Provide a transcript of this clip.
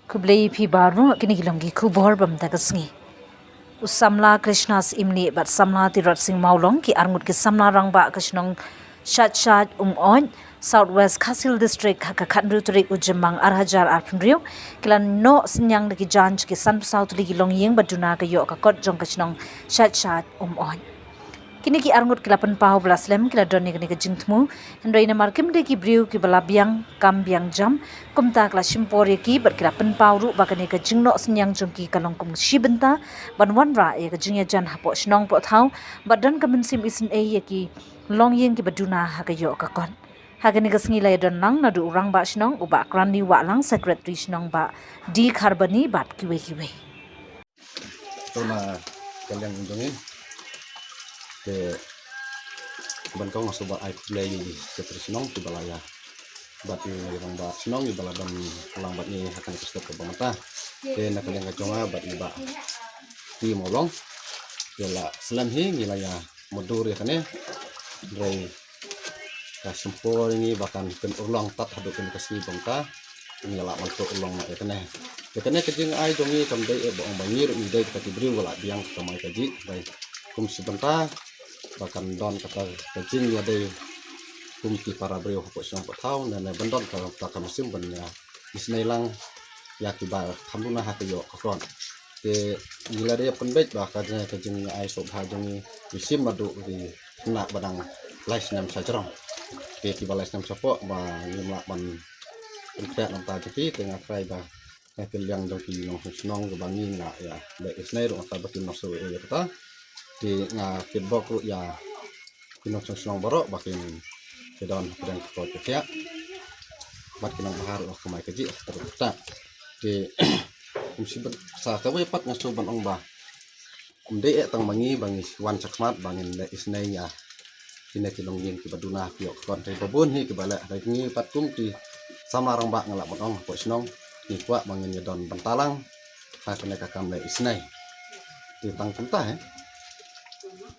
Kublai pi baru kini gilonggi kubor bam tagasngi. Usamla Krishnas imni bat samla tirat sing maulong ki arngut ki samla rangba kashnong shat on Southwest Kasil District haka khandru turik ujemang arhajar arpundriu kilan no sinyang ki janj ki san south li gilong yeng baduna ka yo ka kot jong kashnong shat on. Kini ki arngut kilapan pau belaslem kila doni kini ke jingtmu hendrai na markim de ki briu ki balabiang kam biang jam kumta kala shimpori ki ber kilapan pau ru bakani ke jingno senyang jongki kalong kum shibenta ban wanra e ke jingya jan hapo shnong po thau badan kamensim isin e ye ki long yeng ki baduna ha ke yo ka kon hagani ke sngi lai don nang na du urang ba shnong uba krani wa lang secretary shnong ba di kharbani bat kiwe Tuna kalian undungin ke bantong sobat ai play ke tersenong ke balaya bat ni orang ba senong di baladan pulang bat ni akan kestet ke bamata ke nak kalian kaconga bat ni ba ti molong yala selam hi ngilaya modur ya kane drai ka sempor ini bahkan ken ulang tat hadu ken kasni bangka ngila mantuk ulang ya kane kejeng ai dongi kamdai boong bangir ni dai ka tibri wala biang kamai kaji dai kum sebentar bahkan don kata kecing ya deh kumti para beliau hapus yang tahun dan bendon kalau tak musim benda isnailang ya kibar kamuna hakayo kafron ke gila dia penbet bahkan kecing ai sob hajongi musim madu di kena badang lais nam sajarong ke kibalais nam sapok ba ngimlak ban pentek nam ta jadi tengah kai ba yang doki long senong gebangin lah ya baik isnai ro ta batin masu ya kata di feedback ru ya kinong senong borok bakin kedon pedang kau ya bat kinong bahar lah kemai keji terus di musibah sa kawe pat ngaso ban ong ba umde tang bangi wan sakmat bangin le isnai ya kine kinong yin ki baduna piok kon te babun hi ki bala ngi pat kum ti samarang ba ngalak ban ong ko senong ni kwa bangin ya don bantalang ha kene kakam le isnai di tang kumta